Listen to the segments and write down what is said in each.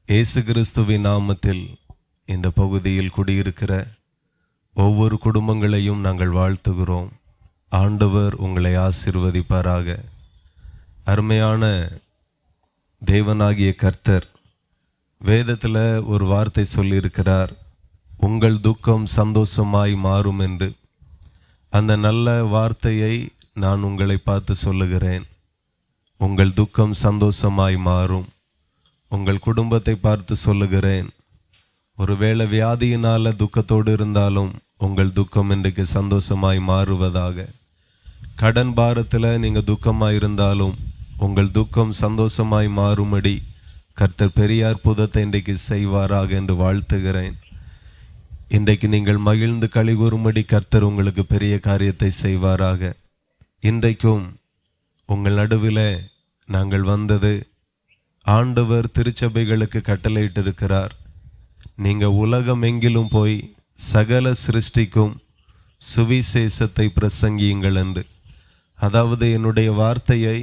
இயேசு கிறிஸ்துவின் நாமத்தில் இந்த பகுதியில் குடியிருக்கிற ஒவ்வொரு குடும்பங்களையும் நாங்கள் வாழ்த்துகிறோம். ஆண்டவர் உங்களை ஆசீர்வதிப்பாராக. அருமையான தேவனாகிய கர்த்தர் வேதத்தில் ஒரு வார்த்தை சொல்லியிருக்கிறார், உங்கள் துக்கம் சந்தோஷமாய் மாறும் என்று. அந்த நல்ல வார்த்தையை நான் உங்களை பார்த்து சொல்லுகிறேன். உங்கள் துக்கம் சந்தோஷமாய் மாறும். உங்கள் குடும்பத்தை பார்த்து சொல்லுகிறேன், ஒருவேளை வியாதியினால் துக்கத்தோடு இருந்தாலும் உங்கள் துக்கம் இன்றைக்கு சந்தோஷமாய் மாறுவதாக. கடன் பாரத்தில் நீங்கள் துக்கமாக இருந்தாலும் உங்கள் துக்கம் சந்தோஷமாய் மாறும்படி கர்த்தர் பெரிய அற்புதத்தை இன்றைக்கு செய்வாராக என்று வாழ்த்துகிறேன். இன்றைக்கு நீங்கள் மகிழ்ந்து களிகூறும்படி கர்த்தர் உங்களுக்கு பெரிய காரியத்தை செய்வாராக. இன்றைக்கும் உங்கள் நடுவில் நாங்கள் வந்தது, ஆண்டவர் திருச்சபைகளுக்கு கட்டளையிட்டிருக்கிறார், நீங்கள் உலகம் எங்கிலும் போய் சகல சிருஷ்டிக்கும் சுவிசேஷத்தை பிரசங்கியுங்கள் என்று. அதாவது என்னுடைய வார்த்தையை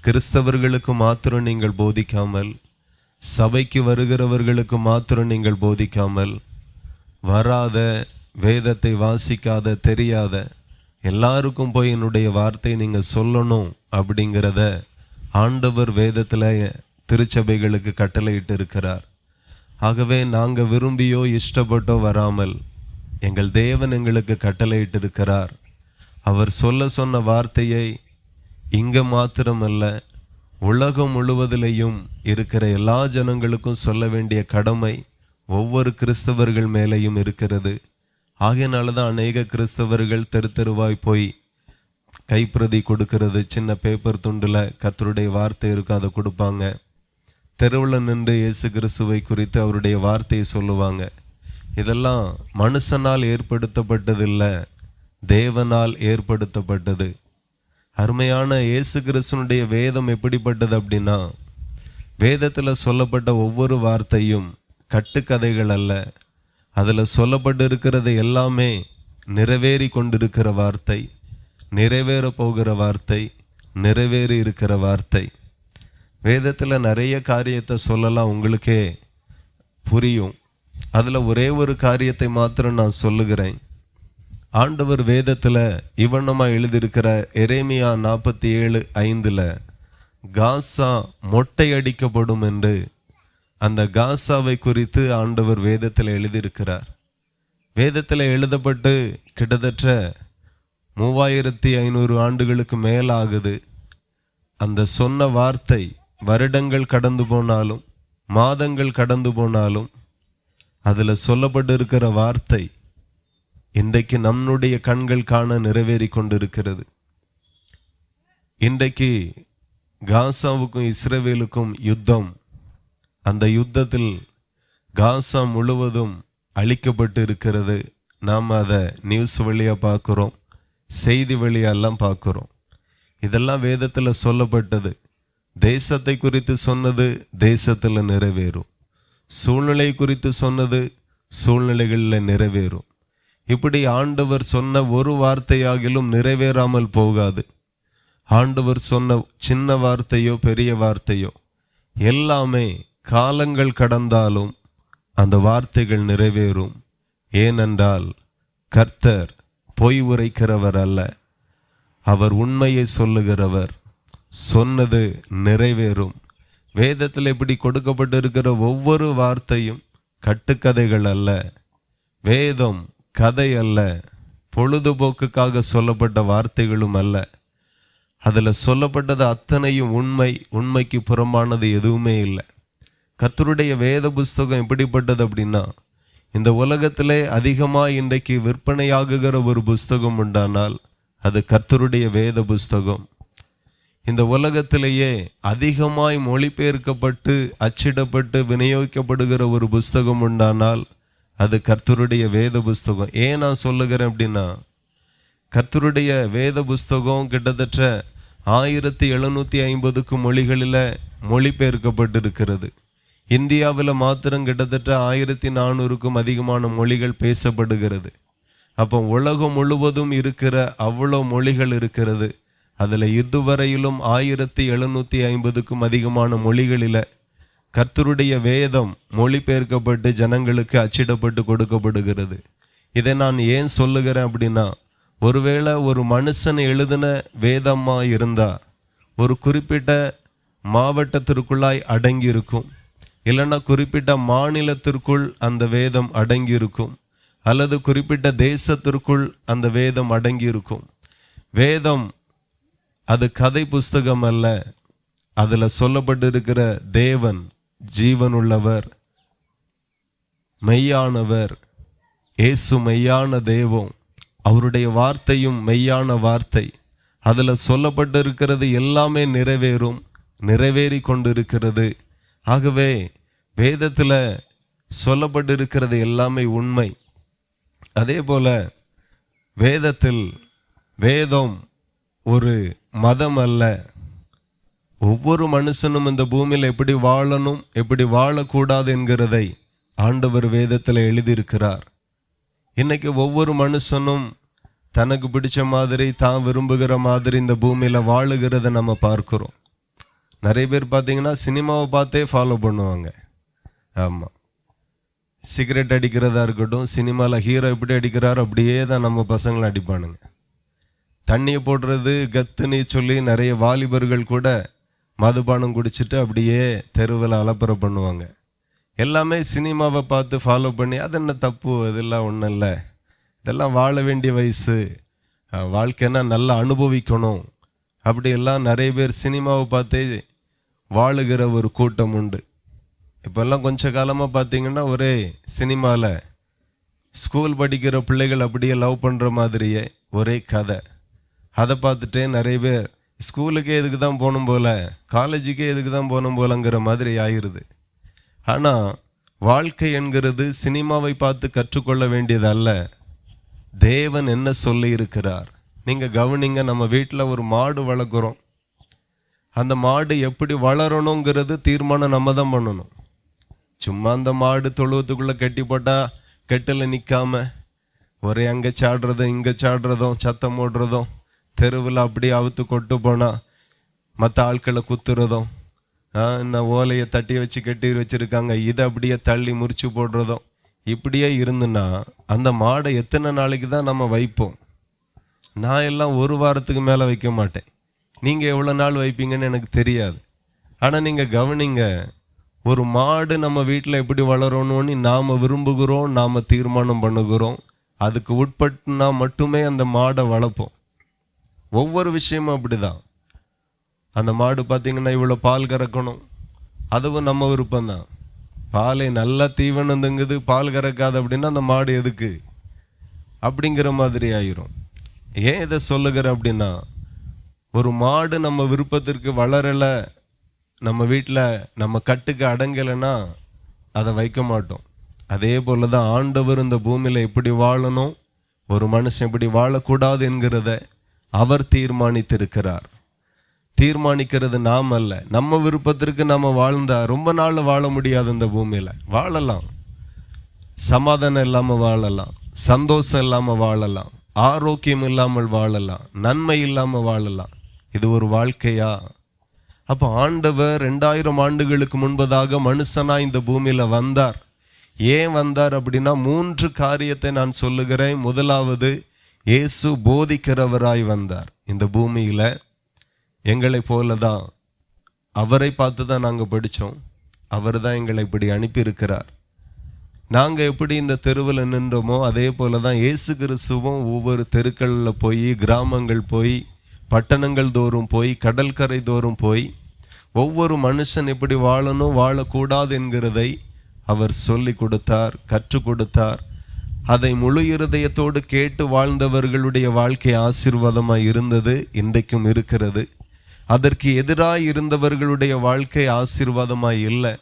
கிறிஸ்தவர்களுக்கு மாத்திரம் நீங்கள் போதிக்காமல், சபைக்கு வருகிறவர்களுக்கு மாத்திரம் நீங்கள் போதிக்காமல், வராத வேதத்தை வாசிக்காத தெரியாத எல்லாருக்கும் போய் என்னுடைய வார்த்தை நீங்கள் சொல்லணும் அப்படிங்கிறத ஆண்டவர் வேதத்தில் திருச்சபைகளுக்கு கட்டளையிட்டு இருக்கிறார். ஆகவே நாங்கள் விரும்பியோ இஷ்டப்பட்டோ வராமல் எங்கள் தேவன் எங்களுக்கு கட்டளையிட்டு இருக்கிறார். அவர் சொன்ன வார்த்தையை இங்கே மாத்திரமல்ல, உலகம் முழுவதிலையும் இருக்கிற எல்லா ஜனங்களுக்கும் சொல்ல வேண்டிய கடமை ஒவ்வொரு கிறிஸ்தவர்கள் மேலேயும் இருக்கிறது. ஆகையினால தான் அநேக கிறிஸ்தவர்கள் தெருவாய் போய் கைப்பிரதி கொடுக்கறது, சின்ன பேப்பர் துண்டில் கர்த்தருடைய வார்த்தை இருக்கும், அதை கொடுப்பாங்க. தெருவில் நின்று இயேசு கிறிஸ்துவை குறித்து அவருடைய வார்த்தையை சொல்லுவாங்க. இதெல்லாம் மனுஷனால் ஏற்படுத்தப்பட்டதில்லை, தேவனால் ஏற்படுத்தப்பட்டது. அருமையான இயேசு கிறிஸ்துனுடைய வேதம் எப்படிப்பட்டது அப்படின்னா, வேதத்தில் சொல்லப்பட்ட ஒவ்வொரு வார்த்தையும் கட்டுக்கதைகள் அல்ல. அதில் சொல்லப்பட்டு இருக்கிறது எல்லாமே நிறைவேறி கொண்டிருக்கிற வார்த்தை, நிறைவேற போகிற வார்த்தை, நிறைவேறி இருக்கிற வார்த்தை. வேதத்தில் நிறைய காரியத்தை சொல்லலாம், உங்களுக்கே புரியும். அதில் ஒரே ஒரு காரியத்தை மாத்திரம் நான் சொல்லுகிறேன். ஆண்டவர் வேதத்தில் இவனமாக எழுதியிருக்கிற எரேமியா 47:5 காசா மொட்டையடிக்கப்படும் என்று அந்த காசாவை குறித்து ஆண்டவர் வேதத்தில் எழுதியிருக்கிறார். வேதத்தில் எழுதப்பட்டு கிட்டத்தட்ட 3500 ஆண்டுகளுக்கு மேலாகுது. அந்த சொன்ன வார்த்தை வருடங்கள் கடந்து போனாலும், மாதங்கள் கடந்து போனாலும், அதில் சொல்லப்பட்டு இருக்கிற வார்த்தை இன்றைக்கு நம்முடைய கண்கள் காண நிறைவேறி கொண்டிருக்கிறது. இன்றைக்கு காசாவுக்கும் இஸ்ரவேலுக்கும் யுத்தம். அந்த யுத்தத்தில் காசா முழுவதும் அழிக்கப்பட்டு இருக்கிறது. நாம் அதை நியூஸ் வழியாக பார்க்குறோம், செய்தி வழியெல்லாம் பார்க்குறோம். இதெல்லாம் வேதத்தில் சொல்லப்பட்டது. தேசத்தை குறித்து சொன்னது தேசத்தில் நிறைவேறும், சூழ்நிலை குறித்து சொன்னது சூழ்நிலைகளில் நிறைவேறும். இப்படி ஆண்டவர் சொன்ன ஒரு வார்த்தையாகிலும் நிறைவேறாமல் போகாது. ஆண்டவர் சொன்ன சின்ன வார்த்தையோ பெரிய வார்த்தையோ எல்லாமே காலங்கள் கடந்தாலும் அந்த வார்த்தைகள் நிறைவேறும். ஏனென்றால் கர்த்தர் பொய் உரைக்கிறவர் அல்ல, அவர் உண்மையை சொல்லுகிறவர். சொன்னது நிறைவேறும். வேதத்தில் இப்படி கொடுக்கப்பட்டிருக்கிற ஒவ்வொரு வார்த்தையும் கட்டுக்கதைகள் அல்ல, வேதம் கதை அல்ல, பொழுதுபோக்குக்காக சொல்லப்பட்ட வார்த்தைகளும் அல்ல. அதில் சொல்லப்பட்டது அத்தனையும் உண்மை, உண்மைக்கு புறம்பானது எதுவுமே இல்லை. கர்த்தருடைய வேத புஸ்தகம் எப்படிப்பட்டது அப்படின்னா, இந்த உலகத்திலே அதிகமாக இன்றைக்கு விற்பனையாகுகிற ஒரு புஸ்தகம் உண்டானால் அது கர்த்தருடைய வேத புஸ்தகம். இந்த உலகத்திலேயே அதிகமாய் மொழிபெயர்க்கப்பட்டு அச்சிடப்பட்டு விநியோகிக்கப்படுகிற ஒரு புஸ்தகம் உண்டானால் அது கர்த்தருடைய வேத புஸ்தகம். ஏன் நான் சொல்லுகிறேன் அப்படின்னா, கர்த்தருடைய வேத புஸ்தகம் கிட்டத்தட்ட 1750 மொழிகளில் மொழிபெயர்க்கப்பட்டிருக்கிறது. இந்தியாவில் மாத்திரம் கிட்டத்தட்ட 1400க்கும் அதிகமான மொழிகள் பேசப்படுகிறது. அப்போ உலகம் முழுவதும் இருக்கிற அவ்வளோ மொழிகள் இருக்கிறது. அதில் இதுவரையிலும் 1750க்கும் அதிகமான மொழிகளில் கர்த்தருடைய வேதம் மொழிபெயர்க்கப்பட்டு ஜனங்களுக்கு அச்சிடப்பட்டு கொடுக்கப்படுகிறது. இதை நான் ஏன் சொல்லுகிறேன் அப்படின்னா, ஒருவேளை ஒரு மனுஷன் எழுதின வேதமா இருந்தா ஒரு குறிப்பிட்ட மாவட்டத்திற்குள்ளாய் அடங்கி இருக்கும், இல்லைன்னா குறிப்பிட்ட மாநிலத்திற்குள் அந்த வேதம் அடங்கி இருக்கும், அல்லது குறிப்பிட்ட தேசத்திற்குள் அந்த வேதம் அடங்கி இருக்கும். வேதம் அது கதை புஸ்தகம் அல்ல. அதில் சொல்லப்பட்டிருக்கிற தேவன் ஜீவனுள்ளவர், மெய்யானவர். இயேசு மெய்யான தெய்வம், அவருடைய வார்த்தையும் மெய்யான வார்த்தை. அதில் சொல்லப்பட்டிருக்கிறது எல்லாமே நிறைவேறி கொண்டிருக்கிறது. ஆகவே வேதத்தில் சொல்லப்பட்டிருக்கிறது எல்லாமே உண்மை. அதே போல வேதம் ஒரு மதம் அல்ல. ஒவ்வொரு மனுஷனும் இந்த பூமியில் எப்படி வாழணும், எப்படி வாழக்கூடாது என்கிறதை ஆண்டவர் வேதத்தில் எழுதியிருக்கிறார். இன்னைக்கு ஒவ்வொரு மனுஷனும் தனக்கு பிடிச்ச மாதிரி, தான் விரும்புகிற மாதிரி இந்த பூமியில் வாழுகிறத நம்ம பார்க்குறோம். நிறைய பேர் பார்த்தீங்கன்னா சினிமாவை பார்த்தே ஃபாலோ பண்ணுவாங்க. ஆமாம், சிகரெட் அடிக்கிறதா இருக்கட்டும், சினிமாவில் ஹீரோ எப்படி அடிக்கிறாரோ அப்படியே தான் நம்ம பசங்களை அடிப்பானுங்க. தண்ணியை போடுறது கத்துன்னு சொல்லி நிறைய வாலிபர்கள் கூட மதுபானம் குடிச்சிட்டு அப்படியே தெருவில் அலப்பறை பண்ணுவாங்க. எல்லாமே சினிமாவை பார்த்து ஃபாலோ பண்ணி, அது என்ன தப்பு, அதெல்லாம் ஒன்றும் இல்லை, இதெல்லாம் வாழ வேண்டிய வயசு, வாழ்க்கைன்னா நல்லா அனுபவிக்கணும், அப்படியெல்லாம் நிறைய பேர் சினிமாவை பார்த்தே வாழுகிற ஒரு கூட்டம் உண்டு. இப்போல்லாம் கொஞ்ச காலமாக பார்த்தீங்கன்னா ஒரே சினிமாவில் ஸ்கூல் படிக்கிற பிள்ளைகள் அப்படியே லவ் பண்ணுற மாதிரியே ஒரே கதை. அதை பார்த்துட்டே நிறைய பேர் ஸ்கூலுக்கே எதுக்கு தான் போகணும் போல, காலேஜுக்கே எதுக்கு தான் போகணும் போலங்கிற மாதிரி ஆயிடுது. ஆனால் வாழ்க்கை என்கிறது சினிமாவை பார்த்து கற்றுக்கொள்ள வேண்டியது அல்ல. தேவன் என்ன சொல்லி இருக்கிறார் நீங்கள் கவனிங்க. நம்ம வீட்டில் ஒரு மாடு வளர்க்குறோம். அந்த மாடு எப்படி வளரணுங்கிறது தீர்மானம் நம்ம தான் பண்ணணும். சும்மா அந்த மாடு தொழுவத்துக்குள்ளே கட்டி போட்டால் கெட்டில் நிற்காம ஒரே அங்கே சாடுறதும் இங்கே சாடுறதும் சத்தம் போடுறதும், தெருவில் அப்படியே அவுத்து கொட்டு போனால் மற்ற ஆட்களை குத்துறதும், இந்த ஓலையை தட்டி வச்சு கட்டி வச்சுருக்காங்க இதை அப்படியே தள்ளி முறிச்சு போடுறதும், இப்படியே இருந்துன்னா அந்த மாடை எத்தனை நாளைக்கு தான் நம்ம வைப்போம்? நான் எல்லாம் ஒரு வாரத்துக்கு மேலே வைக்க மாட்டேன். நீங்கள் எவ்வளோ நாள் வைப்பீங்கன்னு எனக்கு தெரியாது. ஆனால் நீங்கள் கவனிங்க, ஒரு மாடு நம்ம வீட்டில் எப்படி வளரணும்னு நாம் விரும்புகிறோம், நாம் தீர்மானம் பண்ணுகிறோம். அதுக்கு உட்பட்டுனா மட்டுமே அந்த மாடை வளர்ப்போம். ஒவ்வொரு விஷயமும் அப்படிதான். அந்த மாடு பார்த்திங்கன்னா இவ்வளோ பால் கறக்கணும், அதுவும் நம்ம விருப்பம்தான். பாலை நல்லா தீவனம் தங்குது, பால் கறக்காது அப்படின்னா அந்த மாடு எதுக்கு அப்படிங்கிற மாதிரி ஆயிரும். ஏன் இதை சொல்லுகிற அப்படின்னா, ஒரு மாடு நம்ம விருப்பத்திற்கு வளரலை, நம்ம வீட்டில் நம்ம கட்டுக்கு அடங்கலைன்னா அதை வைக்க மாட்டோம். அதே போல தான் ஆண்டவர் இந்த பூமியில் எப்படி வாழணும், ஒரு மனுஷன் எப்படி வாழக்கூடாது என்கிறத அவர் தீர்மானித்திருக்கிறார். தீர்மானிக்கிறது நாம் அல்ல. நம்ம விருப்பத்திற்கு நம்ம வாழ்ந்தா ரொம்ப நாள் வாழ முடியாது. இந்த பூமியில் வாழலாம், சமாதானம் இல்லாமல் வாழலாம், சந்தோஷம் இல்லாமல் வாழலாம், ஆரோக்கியம் இல்லாமல் வாழலாம், நன்மை இல்லாமல் வாழலாம். இது ஒரு வாழ்க்கையா? அப்போ ஆண்டவர் 2000 ஆண்டுகளுக்கு முன்பதாக மனுஷனா இந்த பூமியில் வந்தார். ஏன் வந்தார் அப்படின்னா 3 காரியத்தை நான் சொல்லுகிறேன். முதலாவது, இயேசு போதிக்கிறவராய் வந்தார். இந்த பூமியில் எங்களை போல தான், அவரை பார்த்து தான் நாங்கள் படித்தோம். அவர் தான் எங்களை இப்படி அனுப்பியிருக்கிறார். நாங்கள் எப்படி இந்த தெருவில் நின்றோமோ அதே போல தான் இயேசு கிறிஸ்துவும் ஒவ்வொரு தெருக்களில் போய், கிராமங்கள் போய், பட்டணங்கள் தோறும் போய், கடற்கரை தோறும் போய், ஒவ்வொரு மனுஷன் எப்படி வாழணும் வாழக்கூடாது என்கிறதை அவர் சொல்லி கொடுத்தார், கற்றுக் கொடுத்தார். அதை முழு இருதயத்தோடு கேட்டு வாழ்ந்தவர்களுடைய வாழ்க்கை ஆசீர்வாதமாய் இருந்தது, இன்றைக்கும் இருக்கிறது. அதற்கு எதிராக இருந்தவர்களுடைய வாழ்க்கை ஆசீர்வாதமாய் இல்லை.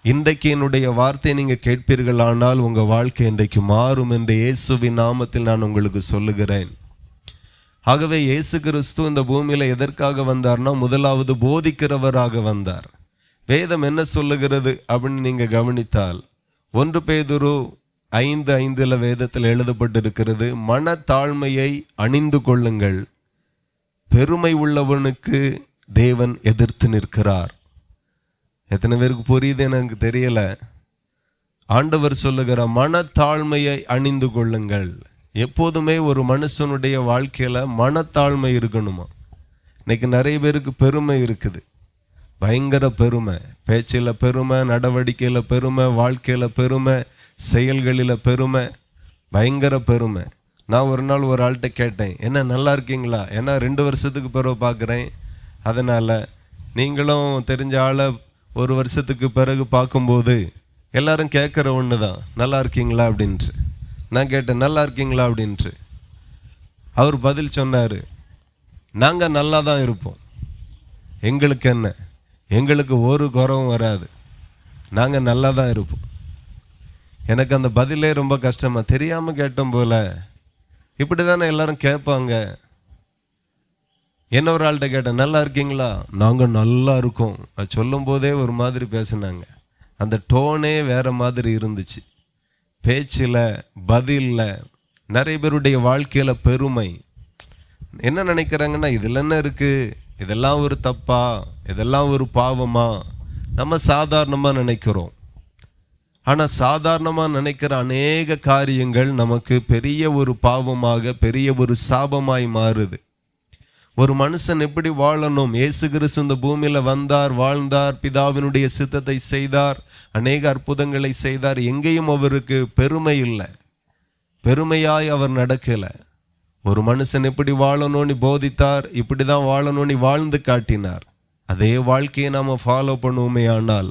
இன்றைக்கு என்னுடைய வார்த்தை நீங்கள் கேட்பீர்களானால் உங்கள் வாழ்க்கை இன்றைக்கு மாறும் என்று இயேசுவின் நாமத்தில் நான் உங்களுக்கு சொல்லுகிறேன். ஆகவே இயேசு கிறிஸ்து இந்த பூமியில் எதற்காக வந்தார்னா, முதலாவது போதிக்கிறவராக வந்தார். வேதம் என்ன சொல்லுகிறது அப்படின்னு நீங்கள் கவனித்தால், 1 பேதுரு 5:5 வேதத்தில் எழுதப்பட்டிருக்கிறது, மனத்தாழ்மையை அணிந்து கொள்ளுங்கள், பெருமை உள்ளவனுக்கு தேவன் எதிர்த்து நிற்கிறார். எத்தனை பேருக்கு புரியுது எனக்கு தெரியல. ஆண்டவர் சொல்லுகிற மனத்தாழ்மையை அணிந்து கொள்ளுங்கள். எப்போதுமே ஒரு மனுஷனுடைய வாழ்க்கையில மனத்தாழ்மை இருக்கணுமா. இன்னைக்கு நிறைய பேருக்கு பெருமை இருக்குது, பயங்கர பெருமை. பேச்சில் பெருமை, நடவடிக்கையில் பெருமை, வாழ்க்கையில் பெருமை, செயல்களில் பெருமை, பயங்கர பெருமை. நான் ஒரு நாள் ஒரு ஆள்கிட்ட கேட்டேன், என்ன நல்லா இருக்கீங்களா? ஏன்னா 2 வருஷத்துக்கு பிறகு பார்க்குறேன். அதனால் நீங்களும் தெரிஞ்ச ஆளை 1 வருஷத்துக்கு பிறகு பார்க்கும்போது எல்லாரும் கேட்குற ஒன்று தான், நல்லா இருக்கீங்களா அப்படின்ட்டு. நான் கேட்டேன், நல்லா இருக்கீங்களா அப்படின்ட்டு. அவர் பதில் சொன்னார், நாங்கள் நல்லா தான் இருப்போம், எங்களுக்கு என்ன, எங்களுக்கு ஒரு குறவும் வராது, நாங்கள் நல்லா தான் இருப்போம். எனக்கு அந்த பதிலே ரொம்ப கஷ்டமாக, தெரியாமல் கேட்டோம் போல. இப்படி தானே எல்லாரும் கேட்பாங்க. என்ன ஒரு ஆள்கிட்ட கேட்டேன், நல்லா இருக்கீங்களா? நாங்கள் நல்லா இருக்கோம். அது சொல்லும் போதே ஒரு மாதிரி பேசினாங்க. அந்த டோனே வேற மாதிரி இருந்துச்சு. பேச்சில், பதிலில், நிறைய பேருடைய வாழ்க்கையில் பெருமை. என்ன நினைக்கிறாங்கன்னா, இதில் என்ன இருக்குது, இதெல்லாம் ஒரு தப்பா, இதெல்லாம் ஒரு பாவமா, நம்ம சாதாரணமாக நினைக்கிறோம். ஆனால் சாதாரணமாக நினைக்கிற அநேக காரியங்கள் நமக்கு பெரிய ஒரு பாவமாக, பெரிய ஒரு சாபமாய் மாறுது. ஒரு மனுஷன் எப்படி வாழணும்? இயேசு கிறிஸ்து இந்த பூமியில் வந்தார், வாழ்ந்தார், பிதாவினுடைய சித்தத்தை செய்தார், அநேக அற்புதங்களை செய்தார். எங்கேயும் அவருக்கு பெருமை இல்லை, பெருமையாய் அவர் நடக்கலை. ஒரு மனுஷன் எப்படி வாழணும்னு போதித்தார், இப்படி தான் வாழணும்னு வாழ்ந்து காட்டினார். அதே வாழ்க்கையை நாம் ஃபாலோ பண்ணுவோமே ஆனால்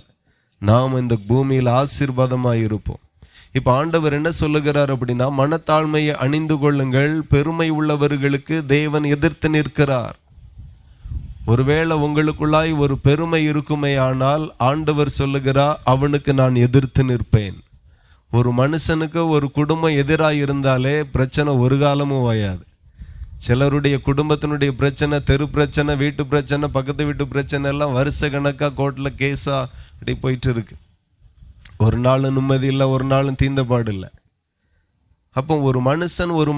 நாம் இந்த பூமியில் ஆசீர்வாதமாக இருப்போம். இப்போ ஆண்டவர் என்ன சொல்லுகிறார் அப்படின்னா, மனத்தாழ்மையை அணிந்து கொள்ளுங்கள். பெருமை உள்ளவர்களுக்கு தேவன் எதிர்த்து நிற்கிறார். ஒருவேளை உங்களுக்குள்ளாய் ஒரு பெருமை இருக்குமே ஆனால் ஆண்டவர் சொல்லுகிறார், அவனுக்கு நான் எதிர்த்து நிற்பேன். ஒரு மனுஷனுக்கு ஒரு குடும்பம் எதிராக இருந்தாலே பிரச்சனை ஒரு காலமும் ஓயாது. சிலருடைய குடும்பத்தினுடைய பிரச்சனை, தெரு பிரச்சனை, வீட்டு பிரச்சனை, பக்கத்து வீட்டு பிரச்சனை எல்லாம் வருஷ கணக்காக கோர்ட்டில் கேஸா அப்படி போயிட்டு இருக்கு. ஒரு நாள் நிம்மதி இல்லை, ஒரு நாளும் தீர்ந்தபாடு இல்லை. அப்போ ஒரு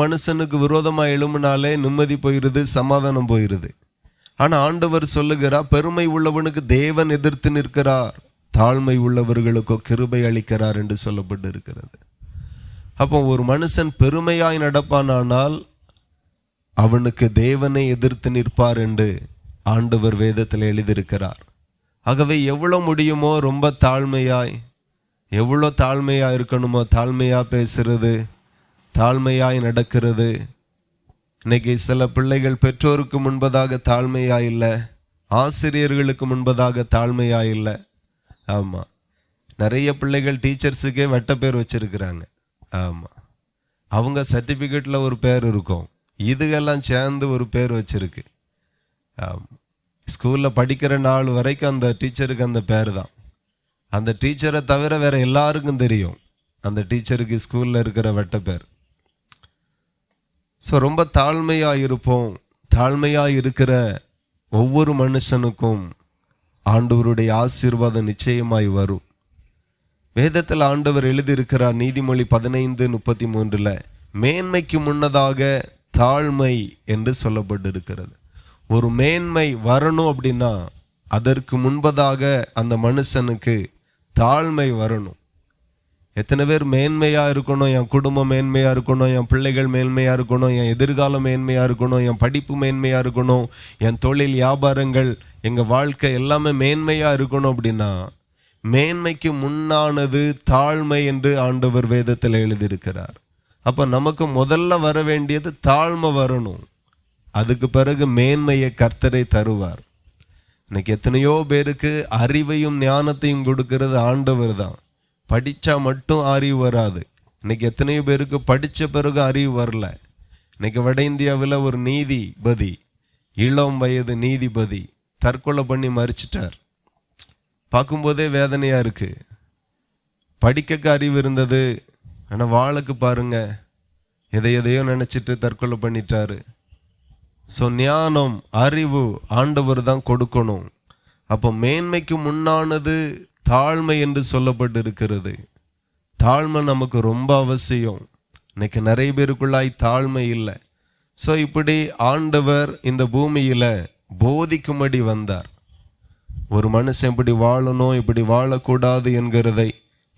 மனுஷனுக்கு விரோதமாக எழும்பினாலே நிம்மதி போயிடுது, சமாதானம் போயிடுது. ஆனால் ஆண்டவர் சொல்லுகிறார், பெருமை உள்ளவனுக்கு தேவன் எதிர்த்து நிற்கிறார், தாழ்மை உள்ளவர்களுக்கோ கிருபை அளிக்கிறார் என்று சொல்லப்பட்டு இருக்கிறது. அப்போ ஒரு மனுஷன் பெருமையாய் நடப்பானால் அவனுக்கு தேவனை எதிர்த்து நிற்பார் என்று ஆண்டவர் வேதத்தில் எழுதியிருக்கிறார். ஆகவே எவ்வளோ முடியுமோ ரொம்ப தாழ்மையாய், எவ்வளோ தாழ்மையாக இருக்கணுமோ தாழ்மையாக பேசுறது, தாழ்மையாய் நடக்கிறது. இன்னைக்கு சில பிள்ளைகள் பெற்றோருக்கு முன்பதாக தாழ்மையாக இல்லை, ஆசிரியர்களுக்கு முன்பதாக தாழ்மையாக இல்லை. ஆமாம், நிறைய பிள்ளைகள் டீச்சர்ஸுக்கே வட்ட பேர் வச்சிருக்கிறாங்க. ஆமாம், அவங்க சர்டிஃபிகேட்டில் ஒரு பேர் இருக்கும், இதுகெல்லாம் சேர்ந்து ஒரு பேர் வச்சிருக்கு. ஸ்கூலில் படிக்கிற நாள் வரைக்கும் அந்த டீச்சருக்கு அந்த பேர் தான். அந்த டீச்சரை தவிர வேற எல்லாருக்கும் தெரியும் அந்த டீச்சருக்கு ஸ்கூலில் இருக்கிற வட்ட பேர். ஸோ ரொம்ப தாழ்மையாக இருப்போம். தாழ்மையாக இருக்கிற ஒவ்வொரு மனுஷனுக்கும் ஆண்டவருடைய ஆசீர்வாதம் நிச்சயமாய் வரும். வேதத்தில் ஆண்டவர் எழுதியிருக்கிறார், நீதிமொழி 15:33, மேன்மைக்கு முன்னதாக தாழ்மை என்று சொல்லப்பட்டு இருக்கிறது. ஒரு மேன்மை வரணும் அப்படின்னா அதற்கு முன்பதாக அந்த மனுஷனுக்கு தாழ்மை வரணும். எத்தனை பேர் மேன்மையாக இருக்கணும், என் குடும்பம் மேன்மையாக இருக்கணும், என் பிள்ளைகள் மேன்மையாக இருக்கணும், என் எதிர்காலம் மேன்மையாக இருக்கணும், என் படிப்பு மேன்மையாக இருக்கணும், என் தொழில் வியாபாரங்கள், எங்கள் வாழ்க்கை எல்லாமே மேன்மையாக இருக்கணும் அப்படின்னா மேன்மைக்கு முன்னானது தாழ்மை என்று ஆண்டவர் வேதத்தில் எழுதியிருக்கிறார். அப்போ நமக்கு முதல்ல வர வேண்டியது தாழ்மை வரணும். அதுக்கு பிறகு மேன்மையை கர்த்தரை தருவார். இன்னைக்கு எத்தனையோ பேருக்கு அறிவையும் ஞானத்தையும் கொடுக்கிறது ஆண்டவர் தான். படித்தா மட்டும் அறிவு வராது. இன்னைக்கு எத்தனையோ பேருக்கு படித்த பிறகு அறிவு வரல. இன்னைக்கு வட இந்தியாவில் ஒரு நீதிபதி, இளம் வயது நீதிபதி தற்கொலை பண்ணி மறிச்சிட்டார். பார்க்கும்போதே வேதனையாக இருக்குது. படிக்க அறிவு இருந்தது, ஆனால் வாளுக்கு பாருங்க எதையோ நினச்சிட்டு தற்கொலை பண்ணிட்டாரு. ஸோ ஞானம், அறிவு ஆண்டவர் தான் கொடுக்கணும். அப்போ மேன்மைக்கு முன்னானது தாழ்மை என்று சொல்லப்பட்டு இருக்கிறது. தாழ்மை நமக்கு ரொம்ப அவசியம். இன்னைக்கு நிறைய பேருக்குள்ளாய் தாழ்மை இல்லை. ஸோ இப்படி ஆண்டவர் இந்த பூமியில் போதிக்கும்படி வந்தார். ஒரு மனுஷன் இப்படி வாழணும் இப்படி வாழக்கூடாது என்கிறதை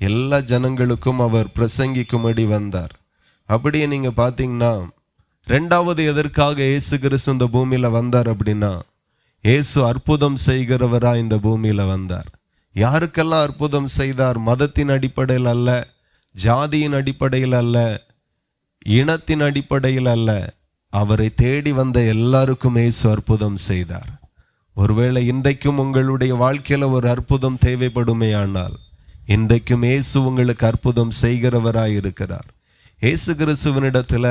எல்லா ஜனங்களுக்கும் அவர் பிரசங்கிக்கும்படி வந்தார். அப்படியே நீங்க பார்த்தீங்கன்னா ரெண்டாவது எதற்காக இயேசு கிறிஸ்து இந்த பூமியில வந்தார் அப்படின்னா, இயேசு அற்புதம் செய்கிறவரா இந்த பூமியில வந்தார். யாருக்கெல்லாம் அற்புதம் செய்தார்? மதத்தின் அடிப்படையில் அல்ல, ஜாதியின் அடிப்படையில் அல்ல, இனத்தின் அடிப்படையில் அல்ல, அவரை தேடி வந்த எல்லாருக்கும் இயேசு அற்புதம் செய்தார். ஒருவேளை இன்றைக்கும் உங்களுடைய வாழ்க்கையில ஒரு அற்புதம் தேவைப்படுமேயானால், இன்றைக்கும் இயேசு உங்களுக்கு அற்புதம் செய்கிறவராய் இருக்கிறார். இயேசு கிறிஸ்துவனிடத்துல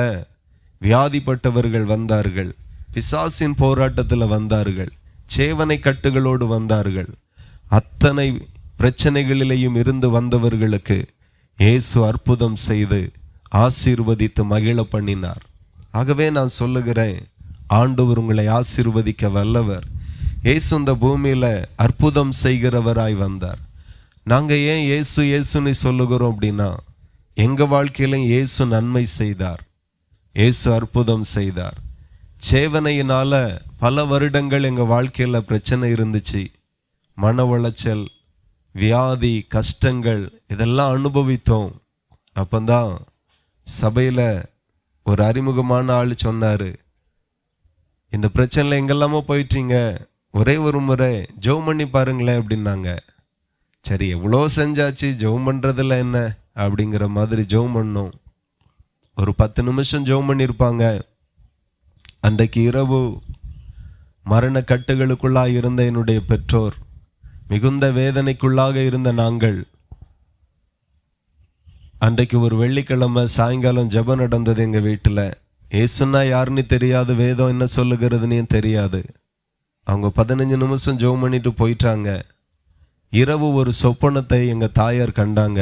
வியாதிப்பட்டவர்கள் வந்தார்கள், பிசாசின் போராட்டத்தில் வந்தார்கள், சேவனை கட்டுகளோடு வந்தார்கள். அத்தனை பிரச்சனைகளிலேயும் இருந்து வந்தவர்களுக்கு இயேசு அற்புதம் செய்து ஆசீர்வதித்து மகிழ பண்ணினார். ஆகவே நான் சொல்லுகிறேன், ஆண்டவர் உங்களை ஆசீர்வதிக்க வல்லவர். இயேசு இந்த பூமியில அற்புதம் செய்கிறவராய் வந்தார். நாங்க ஏன் இயேசு இயேசுன்னு சொல்லுகிறோம் அப்படின்னா, எங்க வாழ்க்கையிலும் இயேசு நன்மை செய்தார், இயேசு அற்புதம் செய்தார். சேவனையினால பல வருடங்கள் எங்க வாழ்க்கையில பிரச்சனை இருந்துச்சு, மன உளைச்சல், வியாதி, கஷ்டங்கள் இதெல்லாம் அனுபவித்தோம். அப்பந்தான் சபையில ஒரு அறிமுகமான ஆள் சொன்னாரு, இந்த பிரச்சனைல எங்கெல்லாமோ போயிட்டீங்க, ஒரே ஒரு முறை ஜெபம் பண்ணி பாருங்களேன் அப்படின்னாங்க. சரி, எவ்வளோ செஞ்சாச்சு, ஜெபம் பண்றதுல என்ன அப்படிங்கிற மாதிரி ஜெபம் பண்ணோம். ஒரு 10 நிமிஷம் ஜெபம் பண்ணியிருப்பாங்க. அன்றைக்கு இரவு மரண கட்டுகளுக்குள்ளாக இருந்த என்னுடைய பெற்றோர், மிகுந்த வேதனைக்குள்ளாக இருந்த நாங்கள், அன்றைக்கு ஒரு வெள்ளிக்கிழமை சாயங்காலம் ஜெபம் நடந்தது எங்கள் வீட்டில். ஏசுன்னா யாருன்னு தெரியாது, வேதம் என்ன சொல்லுகிறதுன்னு தெரியாது. அவங்க 15 நிமிஷம் ஜெபம் பண்ணிட்டு போயிட்டாங்க. இரவு ஒரு சொப்பனத்தை எங்கள் தாயார் கண்டாங்க.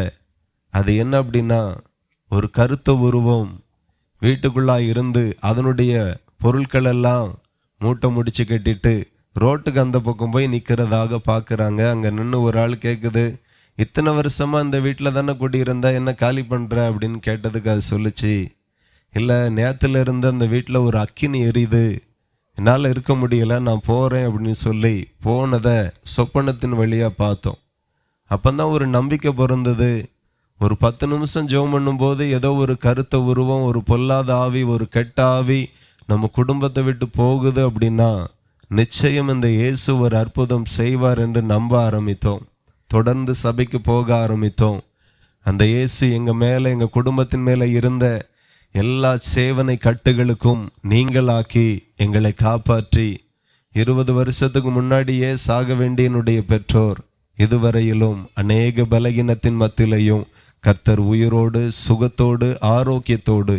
அது என்ன அப்படின்னா, ஒரு கருத்த உருவம் வீட்டுக்குள்ளாக இருந்து அதனுடைய பொருட்கள் எல்லாம் மூட்டை முடிச்சு கட்டிட்டு ரோட்டுக்கு அந்த பக்கம் போய் நிற்கிறதாக பார்க்குறாங்க. அங்கே நின்று ஒரு ஆள் கேட்குது, இத்தனை வருஷமாக இந்த வீட்டில் தானே குடியிருந்தா என்ன காலி பண்ணுற அப்படின்னு கேட்டதுக்கு அது சொல்லிச்சு, இல்லை நேற்றுல இருந்து அந்த வீட்டில் ஒரு அக்கினி எரியுது, என்னால் இருக்க முடியலை, நான் போகிறேன் அப்படின்னு சொல்லி போனதை சொப்பனத்தின் வழியாக பார்த்தோம். அப்போதான் ஒரு நம்பிக்கை பிறந்தது. ஒரு 10 நிமிஷம் ஜெபம் பண்ணும்போது ஏதோ ஒரு கருத்த உருவம், ஒரு பொல்லாத ஆவி, ஒரு கெட்ட ஆவி நம்ம குடும்பத்தை விட்டு போகுது அப்படின்னா, நிச்சயம் இந்த இயேசு ஒரு அற்புதம் செய்வார் என்று நம்ப ஆரம்பித்தோம். தொடர்ந்து சபைக்கு போக ஆரம்பித்தோம். அந்த இயேசு எங்கள் மேலே, எங்கள் குடும்பத்தின் மேலே இருந்த எல்லா சேவனை கட்டுகளுக்கும் நீங்களாக்கி எங்களை காப்பாற்றி, 20 வருஷத்துக்கு முன்னாடியே சாக வேண்டிய என்னுடைய பெற்றோர் இதுவரையிலும் அநேக பலகீனத்தின் மத்தியிலையும் கர்த்தர் உயிரோடு சுகத்தோடு ஆரோக்கியத்தோடு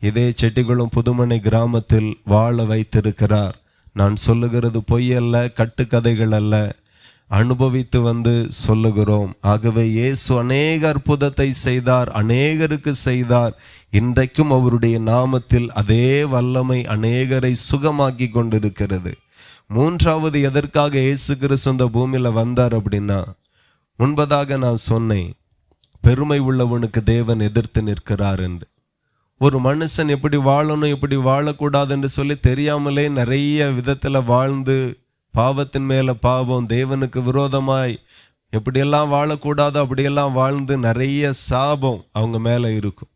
இதே செட்டிகுளம் புதுமனை கிராமத்தில் வாழ வைத்திருக்கிறார். நான் சொல்லுகிறது பொய் அல்ல, கட்டுக்கதைகள் அல்ல, அனுபவித்து வந்து சொல்லுகிறோம். ஆகவே இயேசு அநேக அற்புதத்தை செய்தார், அநேகருக்கு செய்தார். இன்றைக்கும் அவருடைய நாமத்தில் அதே வல்லமை அநேகரை சுகமாக்கி கொண்டிருக்கிறது. மூன்றாவது எதற்காக இயேசு கிறிஸ்து இந்த பூமியில வந்தார் அப்படின்னா, முன்பதாக நான் சொன்னேன், பெருமை உள்ளவனுக்கு தேவன் எதிர்த்து நிற்கிறார் என்று. ஒரு மனுஷன் எப்படி வாழணும் எப்படி வாழக்கூடாது என்று சொல்லி தெரியாமலே நிறைய விதத்துல வாழ்ந்து, பாவத்தின் மேல பாவம், தேவனுக்கு விரோதமாய் எப்படியெல்லாம் வாழக்கூடாது அப்படியெல்லாம் வாழ்ந்து நிறைய சாபம் அவங்க மேல இருக்கும்.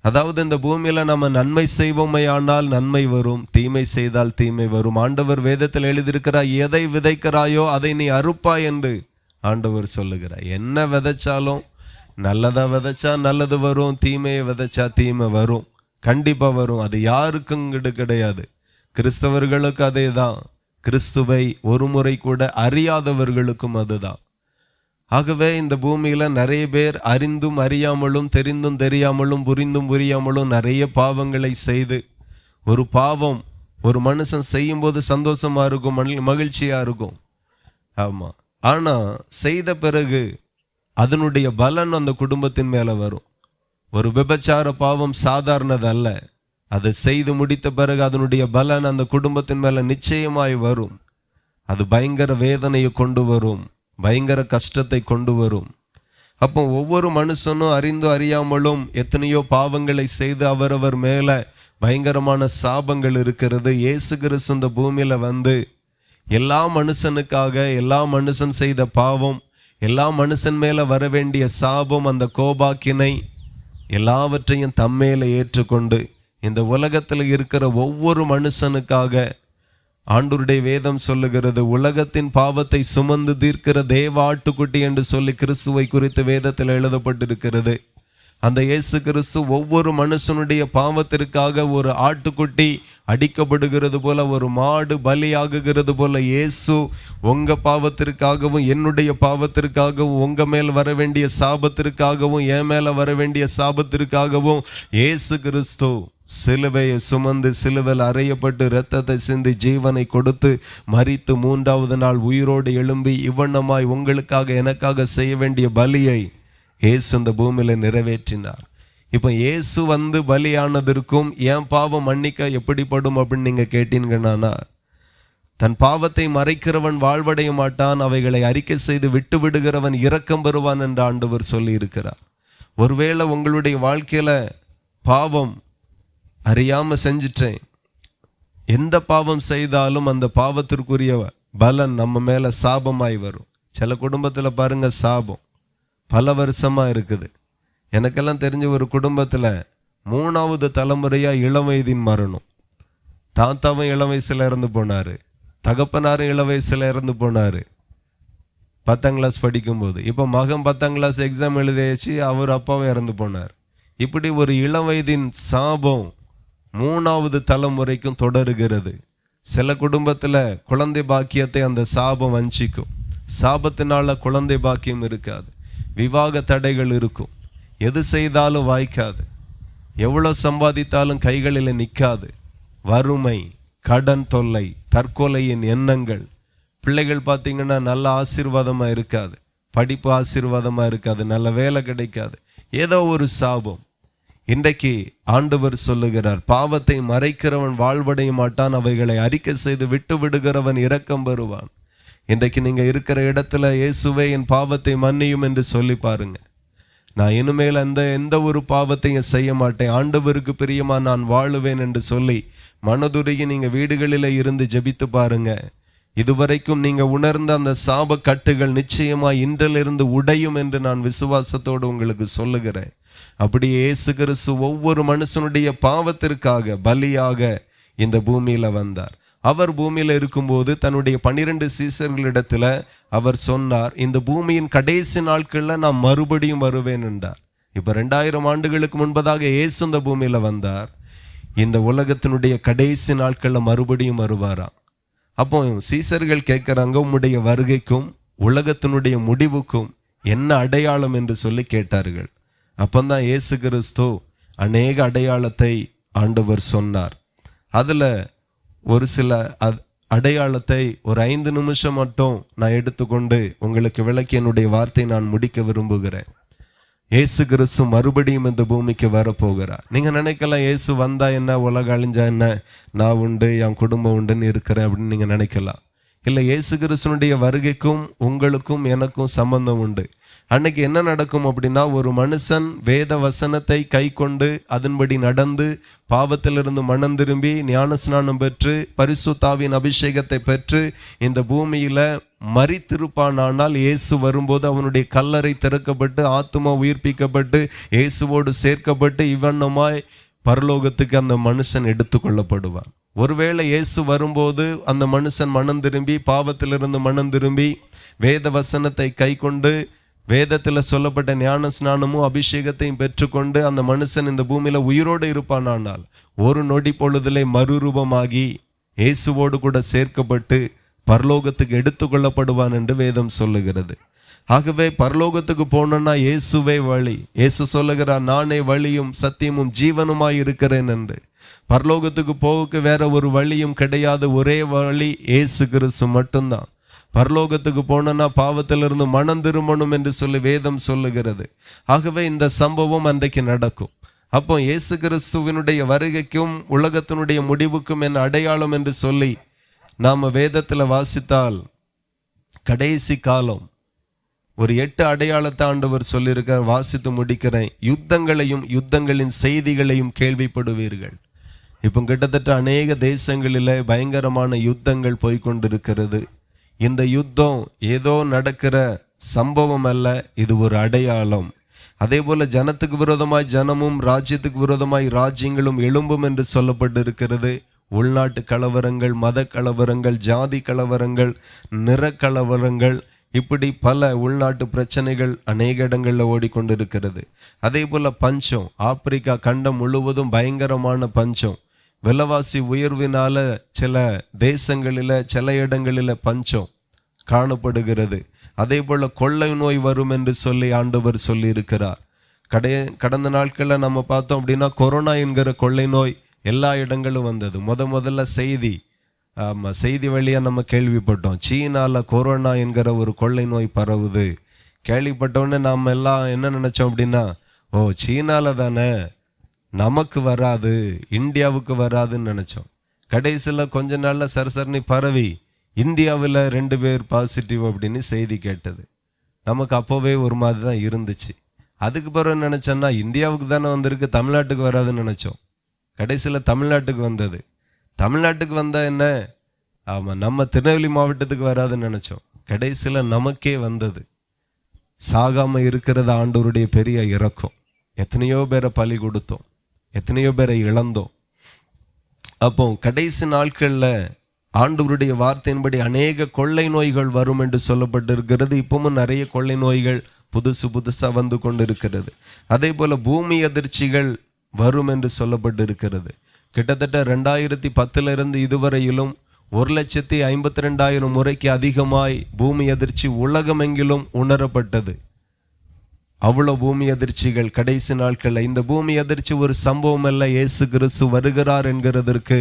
அதாவது இந்த பூமியில நம்ம நன்மை செய்வோமே ஆனால் நன்மை வரும், தீமை செய்தால் தீமை வரும். ஆண்டவர் வேதத்தில் எழுதியிருக்கிறார், எதை விதைக்கிறாயோ அதை நீ அறுப்பாய் என்று ஆண்டவர் சொல்லுகிறார். என்ன விதைச்சாலும் நல்லதா விதைச்சா நல்லது வரும், தீமையை விதைச்சா தீமை வரும், கண்டிப்பா வரும். அது யாருக்கும் கிடையாது. கிறிஸ்தவர்களுக்கு அதே தான், கிறிஸ்துவை ஒரு முறை கூட அறியாதவர்களுக்கும் அதுதான். ஆகவே இந்த பூமியில நிறைய பேர் அறிந்தும் அறியாமலும், தெரிந்தும் தெரியாமலும், புரிந்தும் புரியாமலும் நிறைய பாவங்களை செய்து, ஒரு பாவம் ஒரு மனுஷன் செய்யும் போது சந்தோஷமா இருக்கும், மகிழ்ச்சியா இருக்கும். ஆமா, ஆனா செய்த பிறகு அதனுடைய பலன் அந்த குடும்பத்தின் மேல வரும். ஒரு விபச்சார பாவம் சாதாரணதல்ல, அதை செய்து முடித்த பிறகு அதனுடைய பலன் அந்த குடும்பத்தின் மேல நிச்சயமாய் வரும். அது பயங்கர வேதனையை கொண்டு வரும், பயங்கர கஷ்டத்தை கொண்டு வரும். அப்போ ஒவ்வொரு மனுஷனும் அறிந்து அறியாமலும் எத்தனையோ பாவங்களை செய்து அவரவர் மேல பயங்கரமான சாபங்கள் இருக்கிறது. இயேசு கிறிஸ்து இந்த பூமியில வந்து எல்லா மனுஷனுக்காக, எல்லா மனுஷன் செய்த பாவம், எல்லா மனுஷன் மேல வர வேண்டிய சாபம், அந்த கோபாக்கினை எல்லாவற்றையும் தம்மேல ஏற்றுக்கொண்டு இந்த உலகத்தில் இருக்கிற ஒவ்வொரு மனுஷனுக்காக ஆண்டவருடைய வேதம் சொல்லுகிறது, உலகத்தின் பாவத்தை சுமந்து தீர்க்கிற தேவ ஆட்டுக்குட்டி என்று சொல்லி கிறிஸ்துவை குறித்து வேதத்தில் எழுதப்பட்டிருக்கிறது. அந்த இயேசு கிறிஸ்து ஒவ்வொரு மனுஷனுடைய பாவத்திற்காக ஒரு ஆட்டுக்குட்டி அடிக்கப்படுகிறது போல, ஒரு மாடு பலியாகுகிறது போல, இயேசு உங்க பாவத்திற்காகவும் என்னுடைய பாவத்திற்காகவும், உங்க மேல் வர வேண்டிய சாபத்திற்காகவும் என் மேல வர வேண்டிய சாபத்திற்காகவும் இயேசு கிறிஸ்து சிலுவையை சுமந்து சிலுவையில் அறையப்பட்டு இரத்தத்தை சிந்தி ஜீவனை கொடுத்து மரித்து 3வது நாள் உயிரோடு எழும்பி இவ்வண்ணமாய் உங்களுக்காக எனக்காக செய்ய வேண்டிய பலியை இயேசு இந்த பூமியில நிறைவேற்றினார். இப்போ இயேசு வந்து பலியானதற்கும் என் பாவம் மன்னிக்க எப்படிப்படும் அப்படின்னு நீங்க கேட்டீங்கன்னா, தன் பாவத்தை மறைக்கிறவன் வாழ்வடைய மாட்டான், அவைகளை அறிக்கை செய்து விட்டு விடுகிறவன் இரக்கம் பெறுவான் என்று ஆண்டவர் சொல்லி இருக்கிறார். ஒருவேளை உங்களுடைய வாழ்க்கையில பாவம் அறியாம செஞ்சிட்டேன், எந்த பாவம் செய்தாலும் அந்த பாவத்திற்குரிய பலன் நம்ம மேல சாபமாய் வரும். சில குடும்பத்துல பாருங்க, சாபம் பல வருஷமா இருக்குது. எனக்கெல்லாம் தெரிஞ்ச ஒரு குடும்பத்துல 3வது தலைமுறையா இளம் வயதின் மரணம். தாத்தாவும் இளம் வயசுல இறந்து போனாரு, தகப்பனாரும் இளம் வயசுல இறந்து போனாரு 10ஆம் கிளாஸ் படிக்கும்போது. இப்போ மகன் 10ஆம் கிளாஸ் எக்ஸாம் எழுதியாச்சு, அவர் அப்பாவும் இறந்து போனார். இப்படி ஒரு இளம் வயதின் சாபம் 3வது தலைமுறைக்கும் தொடருகிறது. சில குடும்பத்துல குழந்தை பாக்கியத்தை அந்த சாபம் வஞ்சிக்கும். சாபத்தினால குழந்தை பாக்கியம் இருக்காது, விவாக தடைகள் இருக்கும், எது செய்தாலும் வாய்க்காது, எவ்வளவு சம்பாதித்தாலும் கைகளில் நிற்காது, வறுமை, கடன் தொல்லை, தற்கொலையின் எண்ணங்கள். பிள்ளைகள் பார்த்தீங்கன்னா நல்ல ஆசீர்வாதமா இருக்காது, படிப்பு ஆசீர்வாதமா இருக்காது, நல்ல வேலை கிடைக்காது, ஏதோ ஒரு சாபம். இன்றைக்கு ஆண்டவர் சொல்லுகிறார், பாவத்தை மறைக்கிறவன் வாழ்வடைய மாட்டான், அவைகளை அறிக்கை செய்து விட்டு விடுகிறவன் இரக்கம் பெறுவான். இன்றைக்கு நீங்க இருக்கிற இடத்துல இயேசுவே என் பாவத்தை மன்னியும் என்று சொல்லி பாருங்க. நான் இனிமேல் எந்த ஒரு பாவத்தையும் செய்ய மாட்டேன், ஆண்டவருக்கு பிரியமா நான் வாழுவேன் என்று சொல்லி மனதுருகி நீங்க வீடுகளில் இருந்து ஜெபித்து பாருங்க. இதுவரைக்கும் நீங்க உணர்ந்த அந்த சாப கட்டுகள் நிச்சயமா இன்றிலிருந்து உடையும் என்று நான் விசுவாசத்தோடு உங்களுக்கு சொல்லுகிறேன். அப்படியே இயேசு கிறிஸ்து ஒவ்வொரு மனுஷனுடைய பாவத்திற்காக பலியாக இந்த பூமியில வந்தார். அவர் பூமியில இருக்கும்போது தன்னுடைய 12 சீசர்களிடத்துல அவர் சொன்னார், இந்த பூமியின் கடைசி நாட்கள்ல நான் மறுபடியும் வருவேன் என்றார். இப்ப 2000 ஆண்டுகளுக்கு முன்பதாக இயேசு இந்த பூமியில வந்தார், இந்த உலகத்தினுடைய கடைசி நாட்கள்ல மறுபடியும் வருவாராம். அப்போ சீசர்கள் கேட்கிறாங்க, உம்முடைய வருகைக்கும் உலகத்தினுடைய முடிவுக்கும் என்ன அடையாளம் என்று சொல்லி கேட்டார்கள். அப்பந்தான் இயேசு கிறிஸ்து அநேக அடையாளத்தை ஆண்டவர் சொன்னார். அதுல ஒரு சில அடையாளத்தை ஒரு 5 நிமிஷம் மட்டும் நான் எடுத்துக்கொண்டு உங்களுக்கு விளக்கி என்னுடைய வார்த்தை நான் முடிக்க விரும்புகிறேன். இயேசு கிறிஸ்து மறுபடியும் இந்த பூமிக்கு வரப்போகிறார். நீங்க நினைக்கலாம், இயேசு வந்தா என்ன, உலகம் அழிஞ்சா என்ன, நான் உண்டு என் குடும்பம் உண்டுன்னு இருக்கிறேன் அப்படின்னு நீங்க நினைக்கலாம். இல்லை, இயேசு கிறிஸ்துனுடைய வருகைக்கும் உங்களுக்கும் எனக்கும் சம்பந்தம் உண்டு. அன்னைக்கு என்ன நடக்கும் அப்படின்னா, ஒரு மனுஷன் வேத வசனத்தை கை கொண்டு அதன்படி நடந்து பாவத்திலிருந்து மனம் திரும்பி ஞானஸ்நானம் பெற்று பரிசுத்தாவின் அபிஷேகத்தை பெற்று இந்த பூமியில மரித்திருப்பானால், இயேசு வரும்போது அவனுடைய கல்லறை திறக்கப்பட்டு ஆத்துமா உயிர்ப்பிக்கப்பட்டு இயேசுவோடு சேர்க்கப்பட்டு இவ்வண்ணமாய் பரலோகத்துக்கு அந்த மனுஷன் எடுத்துக்கொள்ளப்படுவான். ஒருவேளை இயேசு வரும்போது அந்த மனுஷன் மனம் திரும்பி பாவத்திலிருந்து மனம் திரும்பி வேத வசனத்தை கை கொண்டு வேதத்தில் சொல்லப்பட்ட ஞான ஸ்நானமும் அபிஷேகத்தையும் பெற்றுக்கொண்டு அந்த மனுஷன் இந்த பூமியில உயிரோடு இருப்பானால், ஒரு நொடி பொழுதிலே மறுரூபமாகி இயேசுவோடு கூட சேர்க்கப்பட்டு பரலோகத்துக்கு எடுத்துக்கொள்ளப்படுவான் என்று வேதம் சொல்லுகிறது. ஆகவே பரலோகத்துக்கு போனோம்னா இயேசுவே வழி. இயேசு சொல்லுகிறார், நானே வழியும் சத்தியமும் ஜீவனுமாய் இருக்கிறேன் என்று. பரலோகத்துக்கு போக வேற ஒரு வழியும் கிடையாது, ஒரே வழி இயேசு கிறிஸ்து மட்டும்தான். பரலோகத்துக்கு போனா பாவத்திலிருந்து மனம் திரும்பணும் என்று சொல்லி வேதம் சொல்லுகிறது. ஆகவே இந்த சம்பவம் அன்றைக்கு நடக்கும். அப்போ இயேசு கிறிஸ்துவினுடைய வருகைக்கும் உலகத்தினுடைய முடிவுக்கும் என்ன அடையாளம் என்று சொல்லி நாம வேதத்துல வாசித்தால், கடைசி காலம் ஒரு 8 அடையாளத்தை ஆண்டவர் சொல்லியிருக்கார். வாசித்து முடிக்கிறேன். யுத்தங்களையும் யுத்தங்களின் செய்திகளையும் கேள்விப்படுவீர்கள். இப்போ கிட்டத்தட்ட அநேக தேசங்களில் பயங்கரமான யுத்தங்கள் போய்கொண்டிருக்கிறது. இந்த யுத்தம் ஏதோ நடக்கிற சம்பவம் அல்ல, இது ஒரு அடையாளம். அதே போல ஜனத்துக்கு விரோதமாய் ஜனமும் ராஜ்யத்துக்கு விரோதமாய் ராஜ்யங்களும் எழும்பும் என்று சொல்லப்பட்டிருக்கிறது. உள்நாட்டு கலவரங்கள், மத கலவரங்கள், ஜாதி கலவரங்கள், நிற கலவரங்கள், இப்படி பல உள்நாட்டு பிரச்சனைகள் அநேக இடங்களில் ஓடிக்கொண்டிருக்கிறது. அதே போல் பஞ்சம், ஆப்பிரிக்கா கண்டம் முழுவதும் பயங்கரமான பஞ்சம். விலைவாசி உயர்வினால சில தேசங்களில் சில இடங்களில் பஞ்சம் காணப்படுகிறது. அதே போல் கொள்ளை நோய் வரும் என்று சொல்லி ஆண்டவர் சொல்லியிருக்கிறார். கடந்த நாட்களில் நம்ம பார்த்தோம் அப்படின்னா கொரோனா என்கிற கொள்ளை நோய் எல்லா இடங்களும் வந்தது. முதல்ல செய்தி வழியாக நம்ம கேள்விப்பட்டோம், சீனாவில் கொரோனா என்கிற ஒரு கொள்ளை நோய் பரவுது. கேள்விப்பட்டோன்னே நாம் எல்லாம் என்ன நினச்சோம் அப்படின்னா, ஓ சீனாவில் தானே, நமக்கு வராது, இந்தியாவுக்கு வராதுன்னு நினச்சோம். கடைசியில் கொஞ்ச நாளில் சரசரனி பரவி இந்தியாவில் 2 பேர் பாசிட்டிவ் அப்படின்னு செய்தி கேட்டது. நமக்கு அப்போவே ஒரு மாதிரி தான் இருந்துச்சு. அதுக்கு பிறகு நினச்சோன்னா இந்தியாவுக்கு தானே வந்திருக்கு, தமிழ்நாட்டுக்கு வராதுன்னு நினச்சோம். கடைசியில் தமிழ்நாட்டுக்கு வந்தது. தமிழ்நாட்டுக்கு வந்தால் என்ன, ஆமாம் நம்ம திருநெல்வேலி மாவட்டத்துக்கு வராதுன்னு நினச்சோம். கடைசியில் நமக்கே வந்தது. சாகாமல் இருக்கிறது ஆண்டவருடைய பெரிய இரக்கம். எத்தனையோ பேரை பலி கொடுத்தோம், எத்தனையோ பேரை இழந்தோம். அப்போ கடைசி நாட்களில் ஆண்டவருடைய வார்த்தையின்படி அநேக கொள்ளை நோய்கள் வரும் என்று சொல்லப்பட்டிருக்கிறது. இப்பவும் நிறைய கொள்ளை நோய்கள் புதுசாக வந்து கொண்டு இருக்கிறது. அதே போல் பூமி அதிர்ச்சிகள் வரும் என்று சொல்லப்பட்டிருக்கிறது. கிட்டத்தட்ட 2010 இதுவரையிலும் 1,52,000 முறைக்கு அதிகமாய் பூமி அதிர்ச்சி உலகமெங்கிலும் உணரப்பட்டது. அவ்வளோ பூமி அதிர்ச்சிகள் கடைசி நாட்களில். இந்த பூமி அதிர்ச்சி ஒரு சம்பவம் அல்ல, இயேசு கிறிஸ்து வருகிறார் என்கிறதற்கு